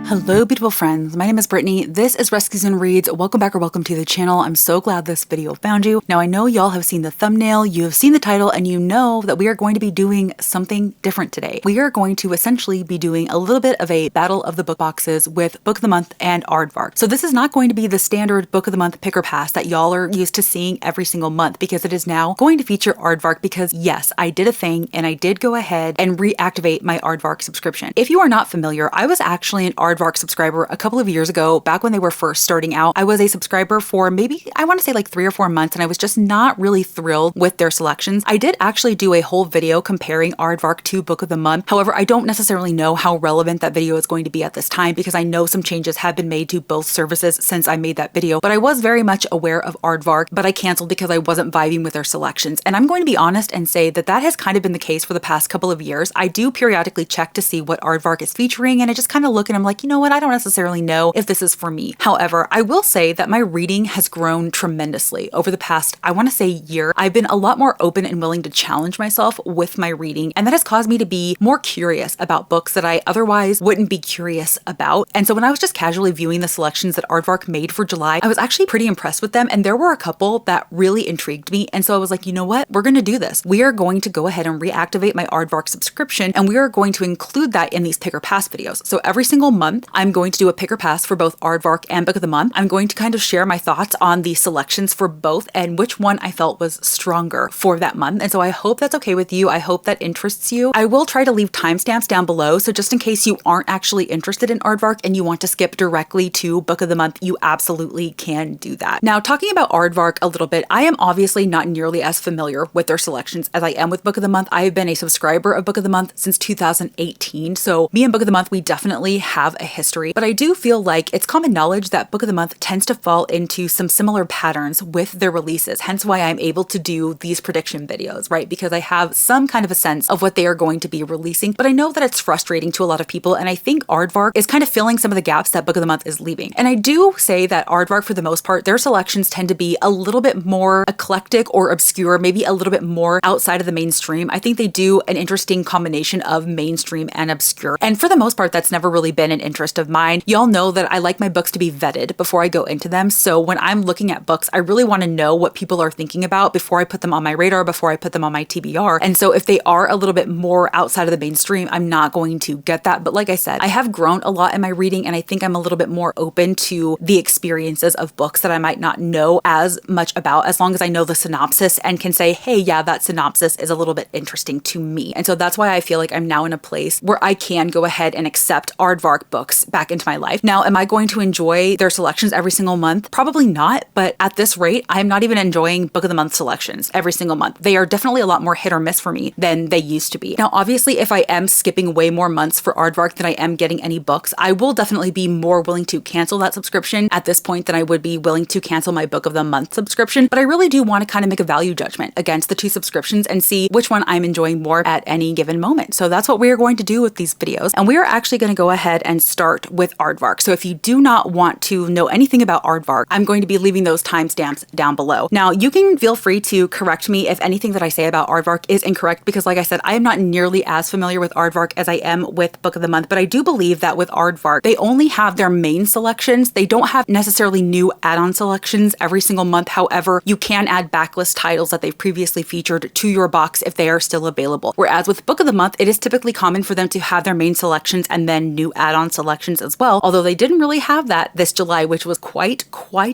Hello beautiful friends, my name is Brittany, this is Rescues and Reads. Welcome back or welcome to the channel. I'm so glad this video found you. Now I know y'all have seen the thumbnail, you have seen the title, and you know that we are going to be doing something different today. We are going to essentially be doing a little bit of a battle of the book boxes with Book of the Month and Aardvark. So this is not going to be the standard Book of the Month pick or pass that y'all are used to seeing every single month, because it is now going to feature Aardvark, because yes, I did a thing and I did go ahead and reactivate my Aardvark subscription. If you are not familiar, I was actually an Aardvark subscriber a couple of years ago, back when they were first starting out. I was a subscriber for maybe, I want to say like 3 or 4 months, and I was just not really thrilled with their selections. I did actually do a whole video comparing Aardvark to Book of the Month. However, I don't necessarily know how relevant that video is going to be at this time, because I know some changes have been made to both services since I made that video, but I was very much aware of Aardvark, but I canceled because I wasn't vibing with their selections. And I'm going to be honest and say that that has kind of been the case for the past couple of years. I do periodically check to see what Aardvark is featuring, and I just kind of look and I'm like, you know what, I don't necessarily know if this is for me. However, I will say that my reading has grown tremendously over the past, I want to say, year. I've been a lot more open and willing to challenge myself with my reading, and that has caused me to be more curious about books that I otherwise wouldn't be curious about. And so when I was just casually viewing the selections that Aardvark made for July, I was actually pretty impressed with them, and there were a couple that really intrigued me. And so I was like, you know what, we're going to do this. We are going to go ahead and reactivate my Aardvark subscription, and we are going to include that in these pick or pass videos. So every single month, I'm going to do a pick or pass for both Aardvark and Book of the Month. I'm going to kind of share my thoughts on the selections for both and which one I felt was stronger for that month. And so I hope that's okay with you. I hope that interests you. I will try to leave timestamps down below, so just in case you aren't actually interested in Aardvark and you want to skip directly to Book of the Month, you absolutely can do that. Now, talking about Aardvark a little bit, I am obviously not nearly as familiar with their selections as I am with Book of the Month. I have been a subscriber of Book of the Month since 2018, so me and Book of the Month, we definitely have a history, but I do feel like it's common knowledge that Book of the Month tends to fall into some similar patterns with their releases, hence why I'm able to do these prediction videos, right? Because I have some kind of a sense of what they are going to be releasing, but I know that it's frustrating to a lot of people, and I think Aardvark is kind of filling some of the gaps that Book of the Month is leaving. And I do say that Aardvark, for the most part, their selections tend to be a little bit more eclectic or obscure, maybe a little bit more outside of the mainstream. I think they do an interesting combination of mainstream and obscure, and for the most part, that's never really been an interest of mine. Y'all know that I like my books to be vetted before I go into them, so when I'm looking at books, I really want to know what people are thinking about before I put them on my radar, before I put them on my TBR. And so if they are a little bit more outside of the mainstream, I'm not going to get that. But like I said, I have grown a lot in my reading, and I think I'm a little bit more open to the experiences of books that I might not know as much about, as long as I know the synopsis and can say, hey, yeah, that synopsis is a little bit interesting to me. And so that's why I feel like I'm now in a place where I can go ahead and accept Aardvark books back into my life. Now, am I going to enjoy their selections every single month? Probably not, but at this rate, I'm not even enjoying Book of the Month selections every single month. They are definitely a lot more hit or miss for me than they used to be. Now, obviously, if I am skipping way more months for Aardvark than I am getting any books, I will definitely be more willing to cancel that subscription at this point than I would be willing to cancel my Book of the Month subscription. But I really do want to kind of make a value judgment against the two subscriptions and see which one I'm enjoying more at any given moment. So that's what we are going to do with these videos. And we are actually going to go ahead and start with Aardvark. So if you do not want to know anything about Aardvark, I'm going to be leaving those timestamps down below. Now, you can feel free to correct me if anything that I say about Aardvark is incorrect, because like I said, I am not nearly as familiar with Aardvark as I am with Book of the Month, but I do believe that with Aardvark, they only have their main selections. They don't have necessarily new add-on selections every single month. However, you can add backlist titles that they've previously featured to your box if they are still available. Whereas with Book of the Month, it is typically common for them to have their main selections and then new add-on selections as well, although they didn't really have that this July, which was quite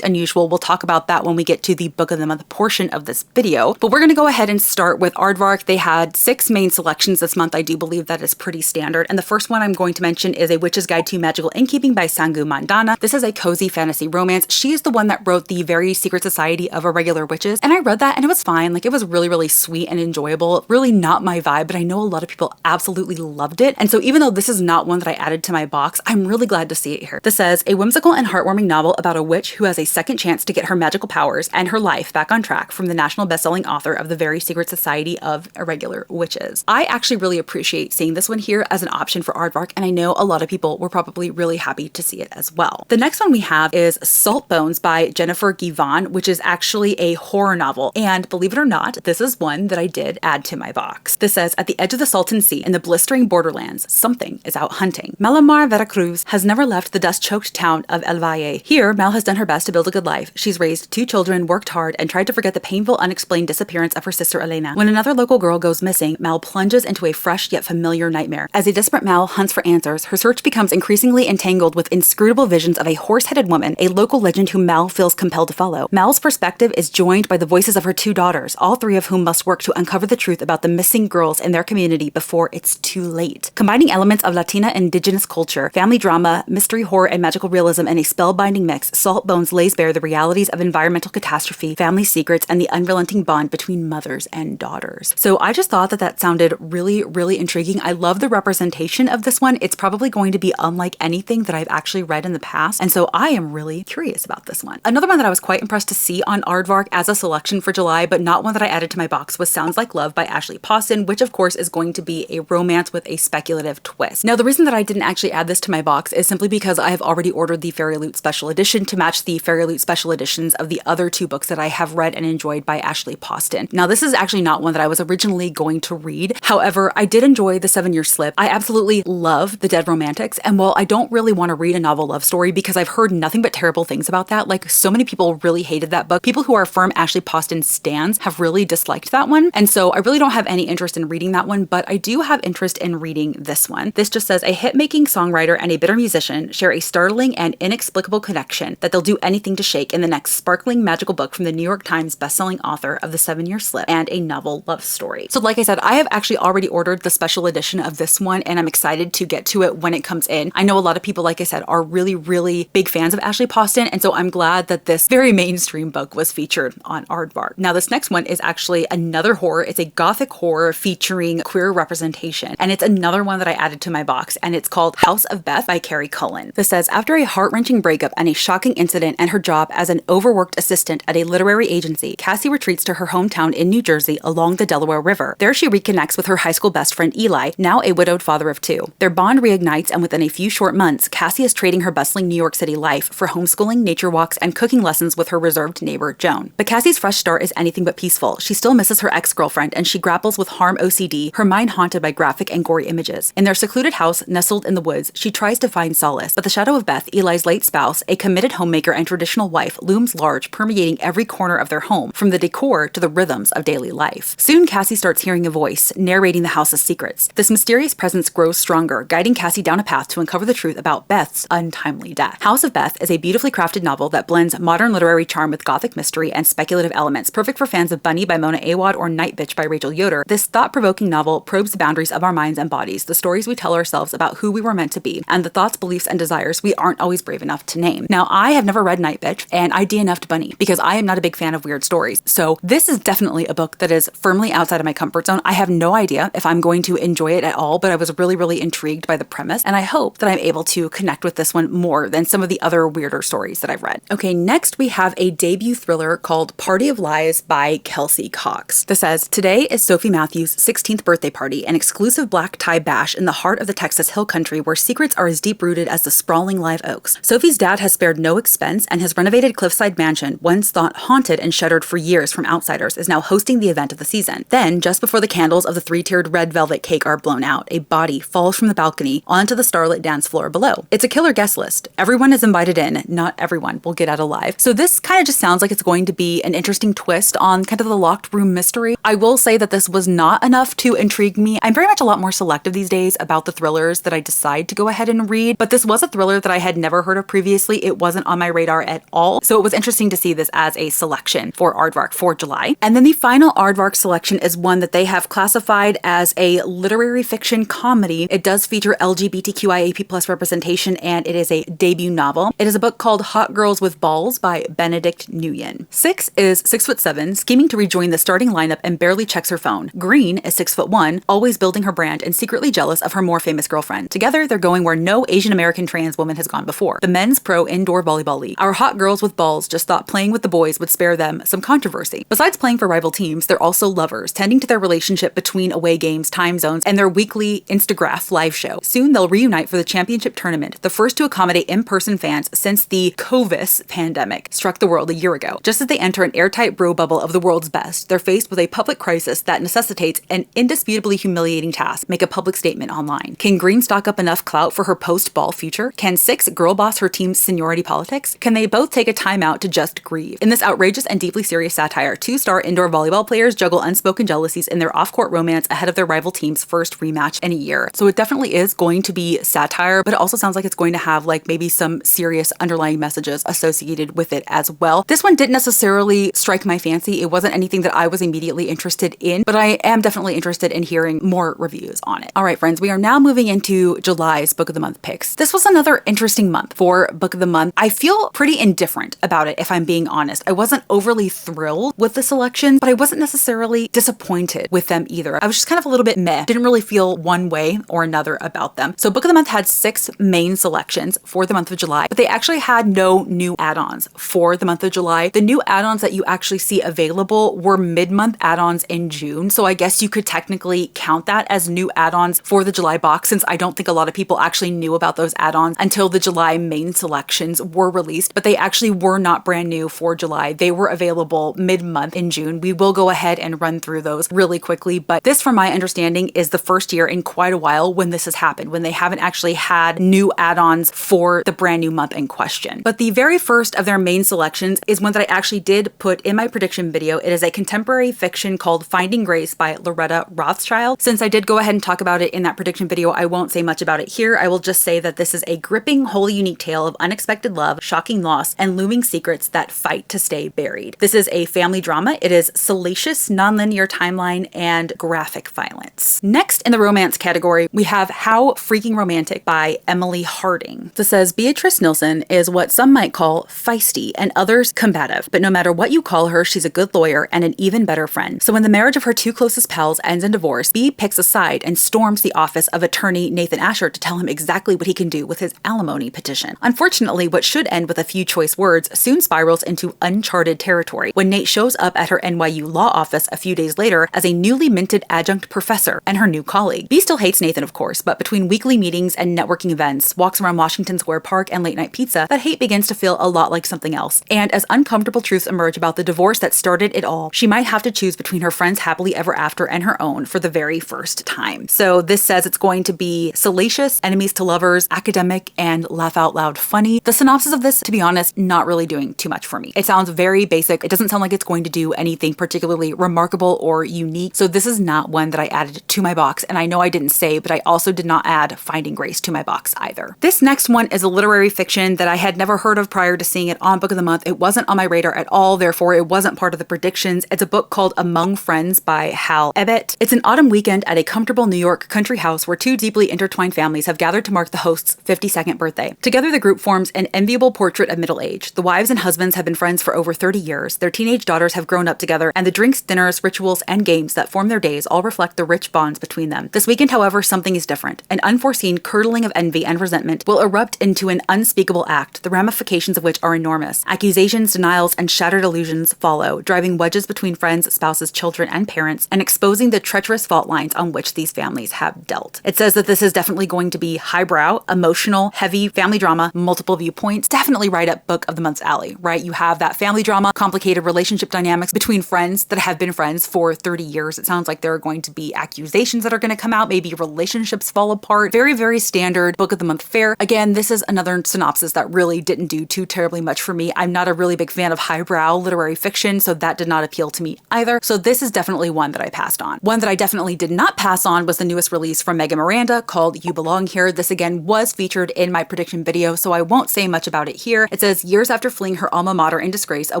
unusual. We'll talk about that when we get to the Book of the Month portion of this video, but we're going to go ahead and start with Aardvark. They had 6 main selections this month. I do believe that is pretty standard, and the first one I'm going to mention is A Witch's Guide to Magical Innkeeping by Sangu Mandana. This is a cozy fantasy romance. She is the one that wrote the Very Secret Society of Irregular Witches, and I read that and it was fine. Like, it was really sweet and enjoyable. Really not my vibe, but I know a lot of people absolutely loved it, and so even though this is not one that I added to my box, I'm really glad to see it here. This says, a whimsical and heartwarming novel about a witch who has a second chance to get her magical powers and her life back on track, from the national best-selling author of The Very Secret Society of Irregular Witches. I actually really appreciate seeing this one here as an option for Aardvark, and I know a lot of people were probably really happy to see it as well. The next one we have is Salt Bones by Jennifer Givon, which is actually a horror novel, and believe it or not, this is one that I did add to my box. This says, at the edge of the Salton Sea, in the blistering borderlands, something is out hunting. Malamar Veracruz, has never left the dust-choked town of El Valle. Here, Mal has done her best to build a good life. She's raised 2 children, worked hard, and tried to forget the painful, unexplained disappearance of her sister Elena. When another local girl goes missing, Mal plunges into a fresh yet familiar nightmare. As a desperate Mal hunts for answers, her search becomes increasingly entangled with inscrutable visions of a horse-headed woman, a local legend whom Mal feels compelled to follow. Mal's perspective is joined by the voices of her 2 daughters, all 3 of whom must work to uncover the truth about the missing girls in their community before it's too late. Combining elements of Latina and indigenous culture, family drama, mystery, horror, and magical realism in a spellbinding mix, Salt Bones lays bare the realities of environmental catastrophe, family secrets, and the unrelenting bond between mothers and daughters. So I just thought that that sounded really, really intriguing. I love the representation of this one. It's probably going to be unlike anything that I've actually read in the past, and so I am really curious about this one. Another one that I was quite impressed to see on Aardvark as a selection for July, but not one that I added to my box, was Sounds Like Love by Ashley Poston, which of course is going to be a romance with a speculative twist. Now, the reason that I didn't actually add this to my box is simply because I have already ordered the Fairy Loot Special Edition to match the Fairy Loot Special Editions of the other 2 books that I have read and enjoyed by Ashley Poston. Now, this is actually not one that I was originally going to read. However, I did enjoy The 7-Year Slip. I absolutely love The Dead Romantics, and while I don't really want to read a novel love story because I've heard nothing but terrible things about that, like so many people really hated that book. People who are firm Ashley Poston stans have really disliked that one, and so I really don't have any interest in reading that one, but I do have interest in reading this one. This just says, a hit-making songwriter and a bitter musician share a startling and inexplicable connection that they'll do anything to shake in the next sparkling magical book from the New York Times bestselling author of The 7-Year Slip and a novel love story. So like I said, I have actually already ordered the special edition of this one, and I'm excited to get to it when it comes in. I know a lot of people, like I said, are really, really big fans of Ashley Poston, and so I'm glad that this very mainstream book was featured on Aardvark. Now, this next one is actually another horror. It's a gothic horror featuring queer representation, and it's another one that I added to my box, and it's called House of Beth by Carrie Cullen. This says, after a heart-wrenching breakup and a shocking incident and her job as an overworked assistant at a literary agency, Cassie retreats to her hometown in New Jersey along the Delaware River. There she reconnects with her high school best friend Eli, now a widowed father of 2. Their bond reignites, and within a few short months, Cassie is trading her bustling New York City life for homeschooling, nature walks, and cooking lessons with her reserved neighbor, Joan. But Cassie's fresh start is anything but peaceful. She still misses her ex-girlfriend, and she grapples with harm OCD, her mind haunted by graphic and gory images. In their secluded house, nestled in the woods, she tries to find solace, but the shadow of Beth, Eli's late spouse, a committed homemaker and traditional wife, looms large, permeating every corner of their home, from the decor to the rhythms of daily life. Soon, Cassie starts hearing a voice, narrating the house's secrets. This mysterious presence grows stronger, guiding Cassie down a path to uncover the truth about Beth's untimely death. House of Beth is a beautifully crafted novel that blends modern literary charm with gothic mystery and speculative elements, perfect for fans of Bunny by Mona Awad or Night Bitch by Rachel Yoder. This thought-provoking novel probes the boundaries of our minds and bodies, the stories we tell ourselves about who we were meant to be, and the thoughts, beliefs, and desires we aren't always brave enough to name. Now, I have never read Night Bitch, and I DNF'd Bunny because I am not a big fan of weird stories. So this is definitely a book that is firmly outside of my comfort zone. I have no idea if I'm going to enjoy it at all, but I was really, really intrigued by the premise, and I hope that I'm able to connect with this one more than some of the other weirder stories that I've read. Okay, next we have a debut thriller called Party of Lies by Kelsey Cox. This says, today is Sophie Matthews' 16th birthday party, an exclusive black tie bash in the heart of the Texas Hill Country where secrets are as deep-rooted as the sprawling live oaks. Sophie's dad has spared no expense, and his renovated cliffside mansion, once thought haunted and shuttered for years from outsiders, is now hosting the event of the season. Then, just before the candles of the 3-tiered red velvet cake are blown out, a body falls from the balcony onto the starlit dance floor below. It's a killer guest list. Everyone is invited in. Not everyone will get out alive. So this kind of just sounds like it's going to be an interesting twist on kind of the locked room mystery. I will say that this was not enough to intrigue me. I'm very much a lot more selective these days about the thrillers that I decide to go ahead and read, but this was a thriller that I had never heard of previously. It wasn't on my radar at all. So it was interesting to see this as a selection for Aardvark for July. And then the final Aardvark selection is one that they have classified as a literary fiction comedy. It does feature LGBTQIAP+ representation, and it is a debut novel. It is a book called Hot Girls with Balls by Benedict Nguyen. Six is 6'7", scheming to rejoin the starting lineup and barely checks her phone. Green is 6'1", always building her brand and secretly jealous of her more famous girlfriend. Together, they're going where no Asian American trans woman has gone before, the men's pro indoor volleyball league. Our hot girls with balls just thought playing with the boys would spare them some controversy. Besides playing for rival teams, they're also lovers, tending to their relationship between away games, time zones, and their weekly Instagraph live show. Soon they'll reunite for the championship tournament, the first to accommodate in-person fans since the COVID pandemic struck the world a year ago. Just as they enter an airtight bro bubble of the world's best, they're faced with a public crisis that necessitates an indisputably humiliating task: make a public statement online. Can Green stock up enough clout out for her post-ball future? Can 6 girl boss her team's seniority politics? Can they both take a timeout to just grieve? In this outrageous and deeply serious satire, 2-star indoor volleyball players juggle unspoken jealousies in their off-court romance ahead of their rival team's first rematch in a year. So it definitely is going to be satire, but it also sounds like it's going to have like maybe some serious underlying messages associated with it as well. This one didn't necessarily strike my fancy. It wasn't anything that I was immediately interested in, but I am definitely interested in hearing more reviews on it. All right, friends, we are now moving into July's Book of the Month picks. This was another interesting month for Book of the Month. I feel pretty indifferent about it, if I'm being honest. I wasn't overly thrilled with the selection, but I wasn't necessarily disappointed with them either. I was just kind of a little bit meh. Didn't really feel one way or another about them. So Book of the Month had 6 main selections for the month of July, but they actually had no new add-ons for the month of July. The new add-ons that you actually see available were mid-month add-ons in June. So I guess you could technically count that as new add-ons for the July box, since I don't think a lot of people actually knew about those add-ons until the July main selections were released, but they actually were not brand new for July. They were available mid-month in June. We will go ahead and run through those really quickly, but this, from my understanding, is the first year in quite a while when this has happened, when they haven't actually had new add-ons for the brand new month in question. But the very first of their main selections is one that I actually did put in my prediction video. It is a contemporary fiction called Finding Grace by Loretta Rothschild. Since I did go ahead and talk about it in that prediction video, I won't say much about it here. I will just say that this is a gripping, wholly unique tale of unexpected love, shocking loss, and looming secrets that fight to stay buried. This is a family drama. It is salacious, non-linear timeline, and graphic violence. Next in the romance category, we have How Freaking Romantic by Emily Harding. This says, Beatrice Nilsson is what some might call feisty and others combative, but no matter what you call her, she's a good lawyer and an even better friend. So when the marriage of her 2 closest pals ends in divorce, Bea picks a side and storms the office of attorney Nathan Asher to tell him exactly what he can do with his alimony petition. Unfortunately, what should end with a few choice words soon spirals into uncharted territory when Nate shows up at her NYU law office a few days later as a newly minted adjunct professor and her new colleague. Bea still hates Nathan, of course, but between weekly meetings and networking events, walks around Washington Square Park, and late night pizza, that hate begins to feel a lot like something else. And as uncomfortable truths emerge about the divorce that started it all, she might have to choose between her friend's happily ever after and her own for the very first time. So this says it's going to be salacious, enemies to lovers, academic, and laugh out loud funny. The synopsis of this, to be honest, not really doing too much for me. It sounds very basic. It doesn't sound like it's going to do anything particularly remarkable or unique. So this is not one that I added to my box. And I know I didn't say, but I also did not add Finding Grace to my box either. This next one is a literary fiction that I had never heard of prior to seeing it on Book of the Month. It wasn't on my radar at all, therefore it wasn't part of the predictions. It's a book called Among Friends by Hal Ebbett. It's an autumn weekend at a comfortable New York country house where 2 deeply intertwined families have gathered to mark the host's 52nd birthday. Together, the group forms an enviable portrait of middle age. The wives and husbands have been friends for over 30 years. Their teenage daughters have grown up together, and the drinks, dinners, rituals, and games that form their days all reflect the rich bonds between them. This weekend, however, something is different. An unforeseen curdling of envy and resentment will erupt into an unspeakable act, the ramifications of which are enormous. Accusations, denials, and shattered illusions follow, driving wedges between friends, spouses, children, and parents, and exposing the treacherous fault lines on which these families have dealt. It says that this is definitely going to be highbrow, emotional, heavy family drama, multiple viewpoints, definitely right up Book of the Month's alley, right? You have that family drama, complicated relationship dynamics between friends that have been friends for 30 years. It sounds like there are going to be accusations that are going to come out, maybe relationships fall apart. Very, very standard Book of the Month fare. Again, this is another synopsis that really didn't do too terribly much for me. I'm not a really big fan of highbrow literary fiction, so that did not appeal to me either. So this is definitely one that I passed on. One that I definitely did not pass on was the newest release from Megan Miranda called You Belong Here. This again was featured in my prediction video, so I won't say much about it here. It says, years after fleeing her alma mater in disgrace, a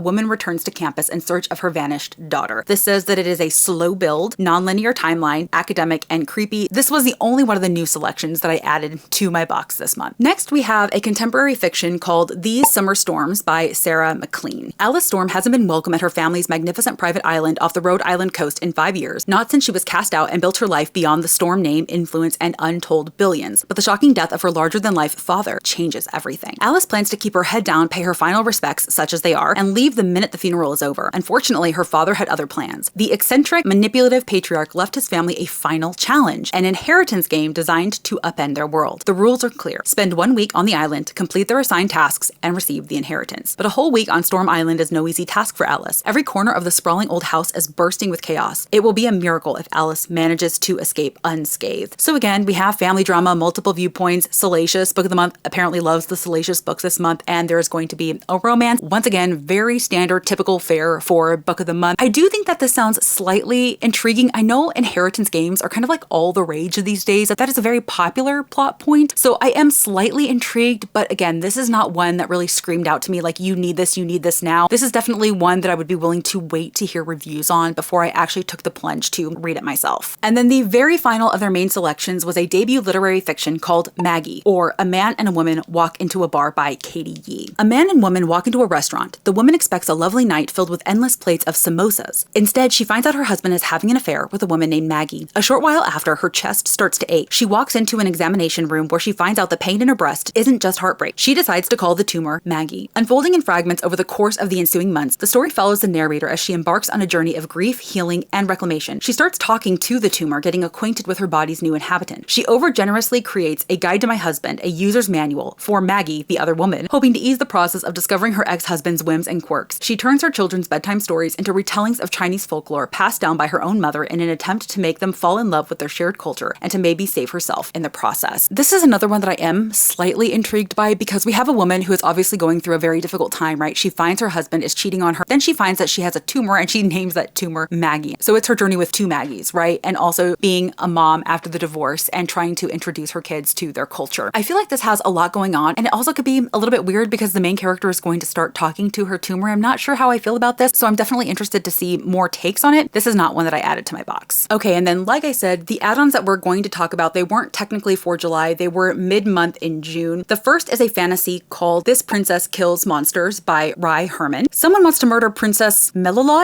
woman returns to campus in search of her vanished daughter. This says that it is a slow build, non-linear timeline, academic, and creepy. This was the only one of the new selections that I added to my box this month. Next, we have a contemporary fiction called These Summer Storms by Sarah McLean. Alice Storm hasn't been welcome at her family's magnificent private island off the Rhode Island coast in 5 years, not since she was cast out and built her life beyond the Storm name, influence, and untold billions. But the shocking death of her larger-than-life father changes everything. Alice plans to keep her head down, pay her final respects, such as they are, and leave the minute the funeral is over. Unfortunately, her father had other plans. The eccentric, manipulative patriarch left his family a final challenge, an inheritance game designed to upend their world. The rules are clear. Spend 1 week on the island, complete their assigned tasks, and receive the inheritance. But a whole week on Storm Island is no easy task for Alice. Every corner of the sprawling old house is bursting with chaos. It will be a miracle if Alice manages to escape unscathed. So again, we have family drama, multiple viewpoints, salacious. Book of the month apparently loves the salacious books this month, and there is going to be a romance. Once again, very standard, typical fare for book of the month. I do think that this sounds slightly intriguing. I know inheritance games are kind of like all the rage these days. That is a very popular plot point. So I am slightly intrigued, but again, this is not one that really screamed out to me like, you need this now. This is definitely one that I would be willing to wait to hear reviews on before I actually took the plunge to read it myself. And then the very final of their main selections was a debut literary fiction called Maggie, or A Man and a Woman Walk into a Bar by Katie Yee. A man and woman walk into a restaurant. The woman expects a lovely night filled with endless plates of samosas. Instead, she finds out her husband is having an affair with a woman named Maggie. A short while after, her chest starts to ache. She walks into an examination room where she finds out the pain in her breast isn't just heartbreak. She decides to call the tumor Maggie. Unfolding in fragments over the course of the ensuing months, the story follows the narrator as she embarks on a journey of grief, healing, and reclamation. She starts talking to the tumor, getting acquainted with her body's new inhabitant. She overgenerously creates a guide to my husband, a user's manual for Maggie, the other woman, hoping to ease the process of discovering her ex-husband's whims and quirks. She turns her children's bedtime stories into retellings of Chinese folklore passed down by her own mother in an attempt to make them fall in love with their shared culture and to maybe save herself in the process. This is another one that I am slightly intrigued by because we have a woman who is obviously going through a very difficult time, right? She finds her husband is cheating on her. Then she finds that she has a tumor and she names that tumor Maggie. So it's her journey with two Maggies, right? And also being a mom after the divorce and trying to introduce her kids to their culture. I feel like this has a lot going on, and it also could be a little bit weird because the main character is going to start talking to her tumor. I'm not sure how I feel about this, so I'm definitely interested to see more takes on it. This is not one that I added to my box. Okay, and then like I said, the add-ons that we're going to talk about, they weren't technically for July, they were mid-month in June. The first is a fantasy called This Princess Kills Monsters by Rai Herman. Someone wants to murder Princess Melilo?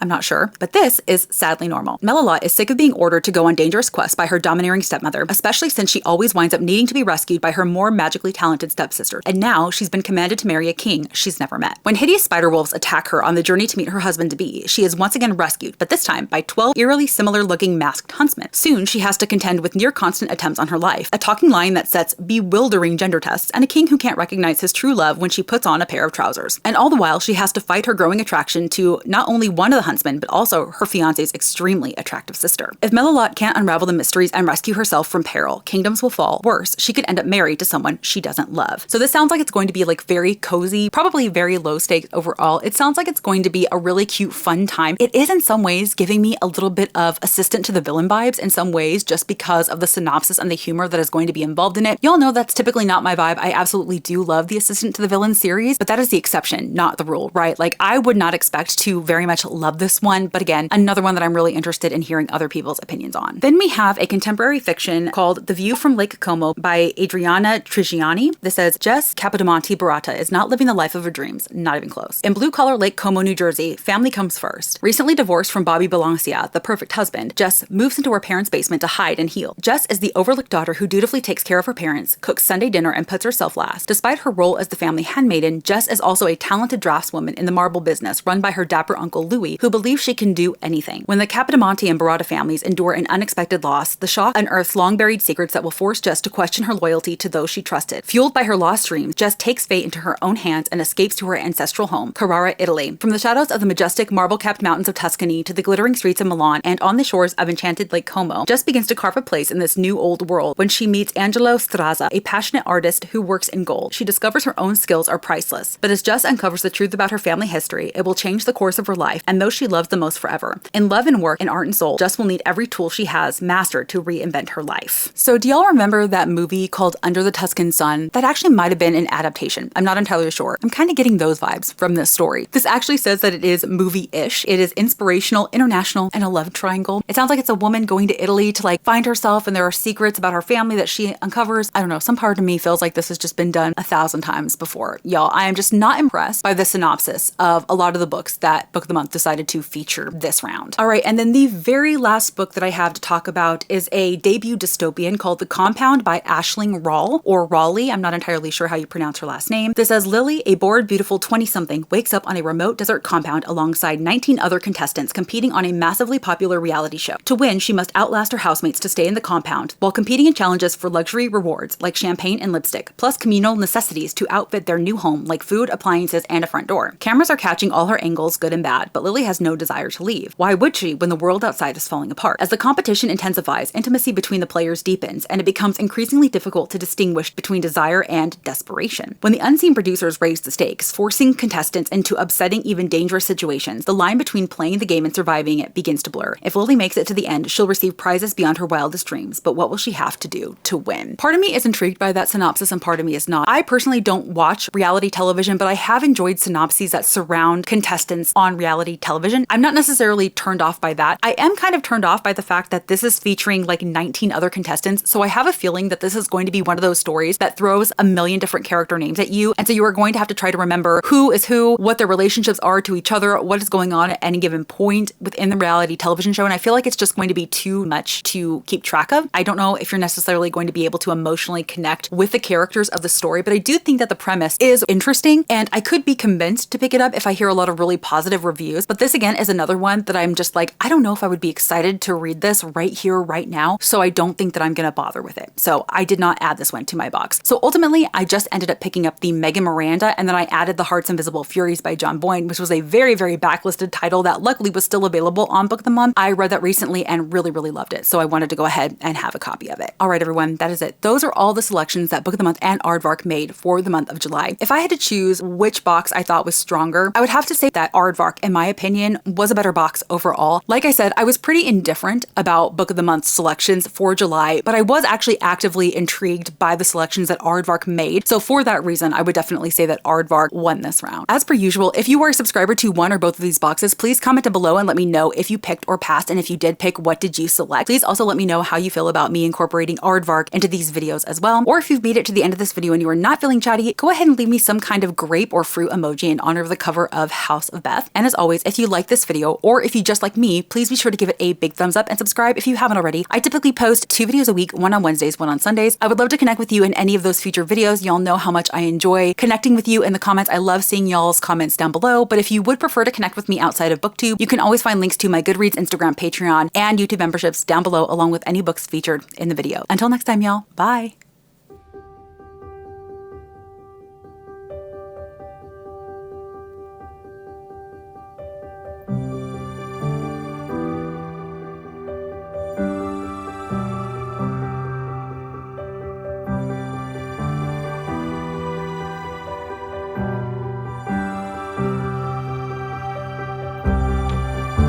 I'm not sure, but this is sadly normal. Melilot is sick of being ordered to go on dangerous quests by her domineering stepmother, especially since she always winds up needing to be rescued by her more magically talented stepsister. And now she's been commanded to marry a king she's never met. When hideous spider wolves attack her on the journey to meet her husband-to-be, she is once again rescued, but this time by 12 eerily similar-looking masked huntsmen. Soon, she has to contend with near-constant attempts on her life, a talking lion that sets bewildering gender tests, and a king who can't recognize his true love when she puts on a pair of trousers. And all the while, she has to fight her growing attraction to not only one of the huntsmen, but also her fiance's extremely attractive sister. If Melilot can't unravel the mysteries and rescue herself from peril, kingdoms will fall. Worse, she could end up married to someone she doesn't love. So this sounds like it's going to be like very cozy, probably very low stakes overall. It sounds like it's going to be a really cute, fun time. It is in some ways giving me a little bit of Assistant to the Villain vibes in some ways, just because of the synopsis and the humor that is going to be involved in it. Y'all know that's typically not my vibe. I absolutely do love the Assistant to the Villain series, but that is the exception, not the rule, right? Like, I would not expect to very much love this one, but again, another one that I'm really interested in hearing other people's opinions on. Then we have a contemporary fiction called The View from Lake Como by Adriana Trigiani. This says, Jess Capodimonte Barata is not living the life of her dreams, not even close. In blue-collar Lake Como, New Jersey, family comes first. Recently divorced from Bobby Balancia, the perfect husband, Jess moves into her parents' basement to hide and heal. Jess is the overlooked daughter who dutifully takes care of her parents, cooks Sunday dinner, and puts herself last. Despite her role as the family handmaiden, Jess is also a talented draftswoman in the marble business run by her dapper uncle Louis, who believes she can do anything. When the Capodimonte and Barata families endure an unexpected loss, the shock unearths long-buried secrets that will force Jess to question her loyalty to those she trusted. Fueled by her lost dreams, Jess takes fate into her own hands and escapes to her ancestral home, Carrara, Italy. From the shadows of the majestic marble-capped mountains of Tuscany to the glittering streets of Milan and on the shores of enchanted Lake Como, Jess begins to carve a place in this new old world when she meets Angelo Straza, a passionate artist who works in gold. She discovers her own skills are priceless, but as Jess uncovers the truth about her family history, it will change the course of her life and those she loves the most forever. In love and work, in art and soul, Jess will need every tool she has mastered to reinvent her life. So do y'all remember that movie called Under the Tuscan Sun? That actually might have been an adaptation. I'm not entirely sure. I'm kind of getting those vibes from this story. This actually says that it is movie-ish. It is inspirational, international, and a love triangle. It sounds like it's a woman going to Italy to like find herself, and there are secrets about her family that she uncovers. I don't know, some part of me feels like this has just been done 1,000 times before. Y'all, I am just not impressed by the synopsis of a lot of the books that Book of the Month decided to feature this round. All right, and then the very last book that I have to talk about is a debut dystopian called The Compound by Aisling Rawle, or Raleigh. I'm not entirely sure how you pronounce her last name. This says, Lily, a bored, beautiful 20-something, wakes up on a remote desert compound alongside 19 other contestants competing on a massively popular reality show. To win, she must outlast her housemates to stay in the compound, while competing in challenges for luxury rewards like champagne and lipstick, plus communal necessities to outfit their new home like food, appliances, and a front door. Cameras are catching all her angles, good and bad, but Lily has no desire to leave. Why would she when the world outside is falling apart? As the competition intensifies, intimacy between the players deepens, and it becomes increasingly difficult to distinguish between desire and desperation. When the unseen producers raise the stakes, forcing contestants into upsetting, even dangerous situations, the line between playing the game and surviving it begins to blur. If Lily makes it to the end, she'll receive prizes beyond her wildest dreams, but what will she have to do to win? Part of me is intrigued by that synopsis and part of me is not. I personally don't watch reality television, but I have enjoyed synopses that surround contestants on reality television. I'm not necessarily turned off by that. I am kind of turned off by the fact that this is featuring like 19 other contestants, so I have a feeling that this is going to be one of those stories that throws a million different character names at you, and so you are going to have to try to remember who is who, what their relationships are to each other, what is going on at any given point within the reality television show, and I feel like it's just going to be too much to keep track of. I don't know if you're necessarily going to be able to emotionally connect with the characters of the story, but I do think that the premise is interesting, and I could be convinced to pick it up if I hear a lot of really positive reviews. But this again is another one that I'm just like, I don't know if I would be excited to read this right here, right now, so I don't think that I'm gonna bother with it. So I did not add this one to my box. So ultimately, I just ended up picking up the Megan Miranda, and then I added The Heart's Invisible Furies by John Boyne, which was a very, very backlisted title that luckily was still available on Book of the Month. I read that recently and really, really loved it, so I wanted to go ahead and have a copy of it. All right, everyone, that is it. Those are all the selections that Book of the Month and Aardvark made for the month of July. If I had to choose which box I thought was stronger, I would have to say that Aardvark, in my opinion, was a better box overall. Like I said, I was pretty indifferent about Book of the Month selections for July, but I was actually actively intrigued by the selections that Aardvark made. So for that reason, I would definitely say that Aardvark won this round. As per usual, if you are a subscriber to one or both of these boxes, please comment down below and let me know if you picked or passed, and if you did pick, what did you select? Please also let me know how you feel about me incorporating Aardvark into these videos as well. Or if you've made it to the end of this video and you are not feeling chatty, go ahead and leave me some kind of grape or fruit emoji in honor of the cover of House of Beth. And as always, if you like this video, or if you just like me, please be sure to give it a big thumbs up and subscribe if you haven't already. I typically post 2 videos a week, one on Wednesdays, one on Sundays. I would love to connect with you in any of those future videos. Y'all know how much I enjoy connecting with you in the comments. I love seeing y'all's comments down below, but if you would prefer to connect with me outside of BookTube, you can always find links to my Goodreads, Instagram, Patreon, and YouTube memberships down below, along with any books featured in the video. Until next time, y'all, bye.